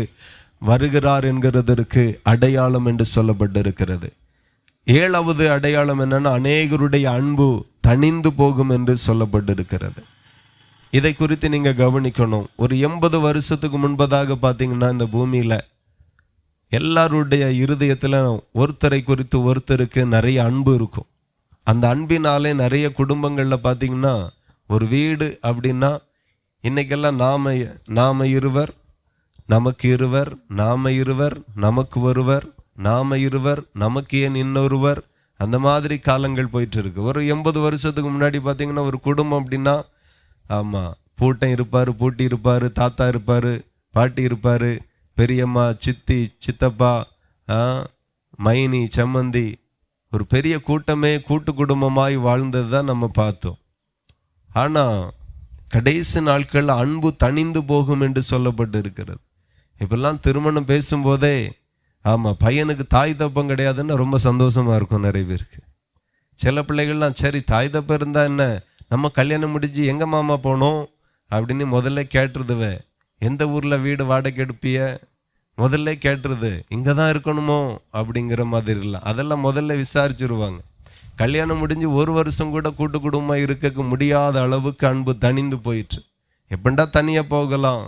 அடையாளம் என்று சொல்லப்பட்டிருக்கிறது. 7வது அடையாளம் என்னன்னா, அநேகருடைய அன்பு தணிந்து போகும் என்று சொல்லப்பட்டிருக்கிறது. இதை குறித்து நீங்க கவனிக்கணும். ஒரு 80 வருஷத்துக்கு முன்பதாக பார்த்தீங்கன்னா இந்த பூமியில எல்லாருடைய இருதயத்துல ஒருத்தரை குறித்து ஒருத்தருக்கு நிறைய அன்பு இருக்கும். அந்த அன்பினாலே நிறைய குடும்பங்கள்ல பார்த்தீங்கன்னா, ஒரு வீடு அப்படின்னா இன்னைக்கெல்லாம் நாம இருவர், நமக்கு இருவர், நாம இருவர், நமக்கு ஒருவர், நாம இருவர், நமக்கு ஏன் இன்னொருவர், அந்த மாதிரி காலங்கள் போயிட்டு இருக்கு. ஒரு 80 வருஷத்துக்கு முன்னாடி பார்த்தீங்கன்னா ஒரு குடும்பம் அப்படின்னா, ஆமாம், பூட்டன் இருப்பார், பூட்டி இருப்பார், தாத்தா இருப்பார், பாட்டி இருப்பார், பெரியம்மா, சித்தி, சித்தப்பா, மைனி, சம்மந்தி, ஒரு பெரிய கூட்டமே கூட்டு குடும்பமாய் வாழ்ந்தது தான் நம்ம பார்த்தோம். ஆனால் கடைசி நாட்கள் அன்பு தணிந்து போகும் என்று சொல்லப்பட்டு இருக்கிறது. இப்பெல்லாம் திருமணம் பேசும்போதே, ஆமாம், பையனுக்கு தாய் தப்பம் கிடையாதுன்னு ரொம்ப சந்தோஷமாக இருக்கும் நிறைய பேருக்கு. சில பிள்ளைகள்லாம் சரி தாய் தப்பம் இருந்தால் என்ன, நம்ம கல்யாணம் முடிஞ்சு எங்கே மாமா போனோம் அப்படின்னு முதல்ல கேட்டுருதுவே. எந்த ஊரில் வீடு வாடகை எடுப்பிய முதல்ல கேட்டுருது. இங்கே தான் இருக்கணுமோ அப்படிங்கிற மாதிரி இல்லை, அதெல்லாம் முதல்ல விசாரிச்சுருவாங்க. கல்யாணம் முடிஞ்சு 1 வருஷம் கூட கூட்டு குடும்பமாக இருக்க முடியாத அளவுக்கு அன்பு தணிந்து போயிட்டு, எப்படா தனியாக போகலாம்.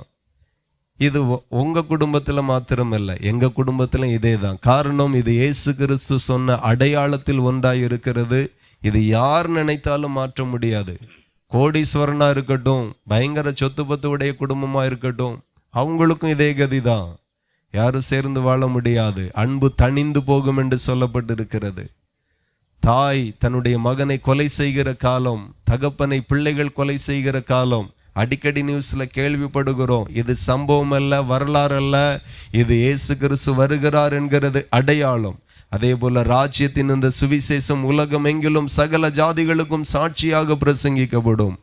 இது உங்கள் குடும்பத்தில் மாத்திரமல்ல, எங்கள் குடும்பத்திலும் இதே தான். காரணம், இது இயேசு கிறிஸ்து சொன்ன அடையாளத்தில் ஒன்றாய் இருக்கிறது. இது யார் நினைத்தாலும் மாற்ற முடியாது. கோடீஸ்வரனாக இருக்கட்டும், பயங்கர சொத்து பத்து உடைய குடும்பமாக இருக்கட்டும், அவங்களுக்கும் இதே கதி தான். யாரும் சேர்ந்து வாழ முடியாது. அன்பு தணிந்து போகும் என்று சொல்லப்பட்டிருக்கிறது. தாய் தன்னுடைய மகனை கொலை செய்கிற காலம், தகப்பனை பிள்ளைகள் கொலை செய்கிற காலம் அடிக்கடி நியூஸ்ல கேள்விப்படுகிறோம். இது சம்பவம் அல்ல, வரலாறு அல்ல, இது இயேசு கிறிஸ்து வருகிறார் என்கிறது அடையாளம். அதே போல ராஜ்யத்தின் இந்த சுவிசேஷம் உலகம் எங்கிலும் சகல ஜாதிகளுக்கும் சாட்சியாக பிரசங்கிக்கப்படும்.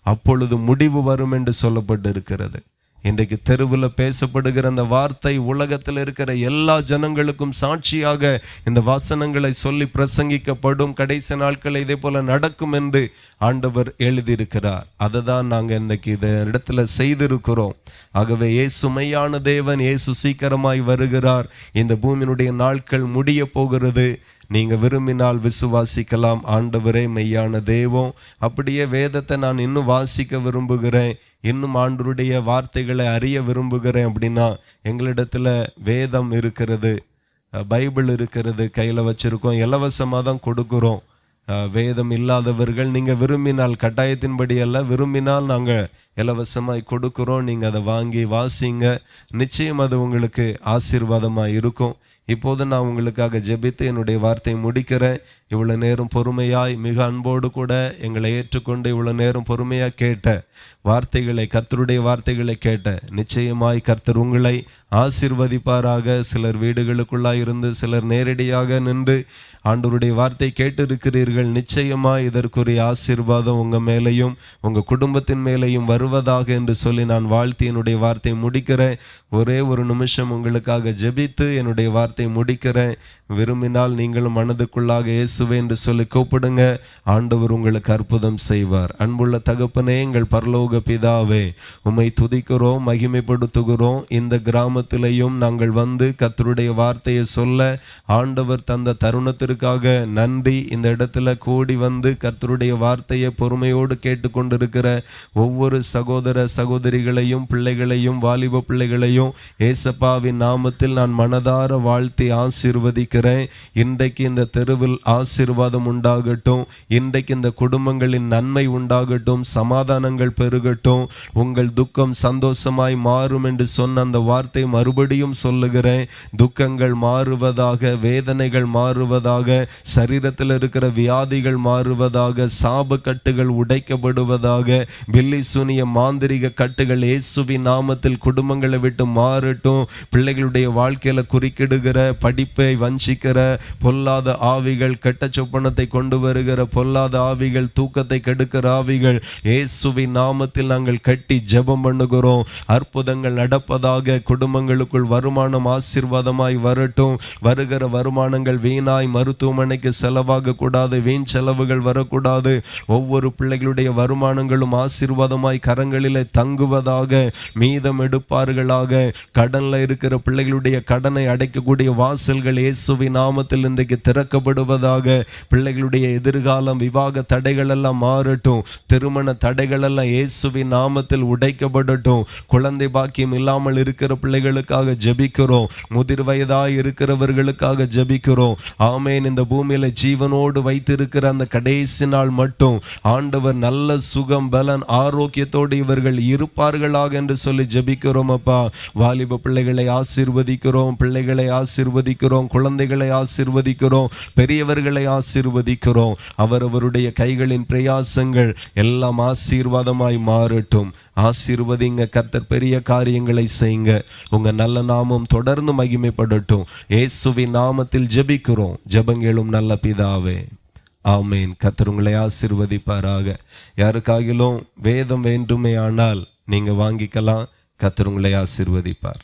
அப்பொழுது முடிவு வரும் என்று சொல்லப்பட்டிருக்கிறது. இன்றைக்கு தெருவில் பேசப்படுகிற அந்த வார்த்தை உலகத்தில் இருக்கிற எல்லா ஜனங்களுக்கும் சாட்சியாக இந்த வசனங்களை சொல்லி பிரசங்கிக்கப்படும். கடைசி நாட்கள் இதே போல நடக்கும் என்று ஆண்டவர் எழுதியிருக்கிறார். அதை தான் நாங்கள் இன்னைக்கு இந்த இடத்துல செய்திருக்கிறோம். ஆகவே இயேசு மெய்யான தேவன், இயேசு சீக்கிரமாய் வருகிறார். இந்த பூமியினுடைய நாட்கள் முடிய போகிறது. நீங்க விரும்பினால் விசுவாசிக்கலாம், ஆண்டவரே மெய்யான தெய்வம். அப்படியே வேதத்தை நான் இன்னும் வாசிக்க விரும்புகிறேன், இன்னும் ஆண்டவருடைய வார்த்தைகளை அறிய விரும்புகிறேன் அப்படின்னா எங்களிடத்துல வேதம் இருக்கிறது, பைபிள் இருக்கிறது, கையில் வச்சிருக்கோம், இலவசமாக தான் கொடுக்குறோம். வேதம் இல்லாதவர்கள் நீங்கள் விரும்பினால், கட்டாயத்தின்படி அல்ல, விரும்பினால் நாங்கள் இலவசமாய் கொடுக்குறோம், நீங்கள் அதை வாங்கி வாசிங்க. நிச்சயம் அது உங்களுக்கு ஆசீர்வாதமாக இருக்கும். இப்போது நான் உங்களுக்காக ஜெபித்து என்னுடைய வார்த்தையை முடிக்கிறேன். இவ்வளோ நேரம் பொறுமையாய் மிக அன்போடு கூட எங்களை ஏற்றுக்கொண்டு இவ்வளோ நேரம் பொறுமையாக கேட்ட வார்த்தைகளை, கர்த்தருடைய வார்த்தைகளை கேட்ட நிச்சயமாய் கர்த்தர் உங்களை ஆசீர்வதிப்பாராக. சிலர் வீடுகளுக்குள்ளாய் இருந்து, சிலர் நேரடியாக நின்று ஆண்டவருடைய வார்த்தை கேட்டு இருக்கிறீர்கள். நிச்சயமாய் இதற்குரிய ஆசீர்வாதம் உங்கள் மேலேயும் உங்கள் குடும்பத்தின் மேலேயும் வருவதாக என்று சொல்லி நான் வாழ்த்தி என்னுடைய வார்த்தை முடிக்கிறேன். ஒரே ஒரு நிமிஷம் உங்களுக்காக ஜெபித்து என்னுடைய வார்த்தை முடிக்கிறேன். விரும்பினால் நீங்களும் மனதுக்குள்ளாக இயேசுவே என்று சொல்லி கூப்பிடுங்க. ஆண்டவர் உங்களுக்கு அற்புதம் செய்வார். அன்புள்ள தகப்பனே, எங்கள் பரலோக பிதாவே, உம்மை துதிக்கிறோம், மகிமைப்படுத்துகிறோம். இந்த கிராமத்திலையும் நாங்கள் வந்து கர்த்தருடைய வார்த்தையை சொல்ல ஆண்டவர் தந்த தருணத்திற்காக நன்றி. இந்த இடத்துல கூடி வந்து கர்த்தருடைய வார்த்தையை பொறுமையோடு கேட்டுக்கொண்டிருக்கிற ஒவ்வொரு சகோதர சகோதரிகளையும், பிள்ளைகளையும், வாலிப பிள்ளைகளையும் ஏசப்பாவின் நாமத்தில் நான் மனதார வாழ்த்தி ஆசீர்வதிக்கிறேன். இன்றைக்கு இந்த தெருவில் ஆசீர்வாதம் உண்டாகட்டும். இன்றைக்கு இந்த குடும்பங்களின் நன்மை உண்டாகட்டும், சமாதானங்கள் பெருகட்டும். உங்கள் துக்கம் சந்தோஷமாய் மாறும் என்று சொன்ன அந்த வார்த்தை மறுபடியும் சொல்லுகிறேன். துக்கங்கள் மாறுவதாக, வேதனைகள் மாறுவதாக, சரீரத்தில் இருக்கிற வியாதிகள் மாறுவதாக, சாப கட்டுகள் உடைக்கப்படுவதாக, பில்லி சூனிய மாந்திரிக கட்டுகள் இயேசுவின் நாமத்தில் குடும்பங்களை விட்டு மாறட்டும். பிள்ளைகளுடைய வாழ்க்கையில குறுக்கிடுகிற, படிப்பை வஞ்சிக்கிற பொல்லாத ஆவிகள், கெட்ட சொப்பனத்தை கொண்டு வருகிற பொல்லாத ஆவிகள், தூக்கத்தை கெடுக்கிற ஆவிகள் இயேசுவின் நாமத்தில் நாங்கள் கட்டி ஜெபம் பண்ணுகிறோம். அற்புதங்கள் நடப்பதாக. குடும்பங்களுக்குள் வருமானம் ஆசீர்வாதமாய் வரட்டும். வருகிற வருமானங்கள் வீணாய் மருத்துவமனைக்கு செலவாக கூடாது, வீண் செலவுகள் வரக்கூடாது. ஒவ்வொரு பிள்ளைகளுடைய வருமானங்களும் ஆசீர்வாதமாய் கரங்களிலே தங்குவதாக. மீதம் எடுப்பார்களாக. கடன்ல இருக்கிற பிள்ளைகளுடைய கடனை அடைக்கக்கூடிய வாசல்கள் இயேசுவின் நாமத்தில் இன்றைக்கு திறக்கப்படுவதாக. பிள்ளைகளுடைய எதிர்காலம், விவாக தடைகள் எல்லாம் மாறட்டும். திருமண தடைகள் எல்லாம் இயேசுவின் நாமத்தில் உடைக்கப்படட்டும். குழந்தை பாக்கியம் இல்லாமல் இருக்கிற பிள்ளைகளுக்காக ஜெபிக்கிறோம். முதிர் வயதாய் இருக்கிறவர்களுக்காக ஜெபிக்கிறோம். ஆமேன். இந்த பூமியில ஜீவனோடு வைத்திருக்கிற அந்த கடைசி நாள் மட்டும் ஆண்டவர் நல்ல சுகம், பலன், ஆரோக்கியத்தோடு இவர்கள் இருப்பார்களாக என்று சொல்லி ஜெபிக்கிறோம். அப்பா, வாலிப பிள்ளைகளை ஆசீர்வதிக்கிறோம், பிள்ளைகளை ஆசீர்வதிக்கிறோம், குழந்தைகளை ஆசீர்வதிக்கிறோம், பெரியவர்களை ஆசீர்வதிக்கிறோம். அவரவருடைய கைகளின் பிரயாசங்கள் எல்லாம் ஆசீர்வாதமாய் மாறட்டும். ஆசீர்வதிங்க. கர்த்தர் பெரிய காரியங்களை செய்யுங்க. உங்க நல்ல நாமம் தொடர்ந்து மகிமைப்படட்டும். இயேசுவின் நாமத்தில் ஜெபிக்கிறோம். ஜெபங்களும் நல்ல பிதாவே, ஆமேன். கர்த்தர் உங்களை ஆசீர்வதிப்பாராக. யாருக்காகிலும் வேதம் வேண்டுமே ஆனால் நீங்க வாங்கிக்கலாம். கர்த்தர் உங்களை ஆசீர்வதிப்பார்.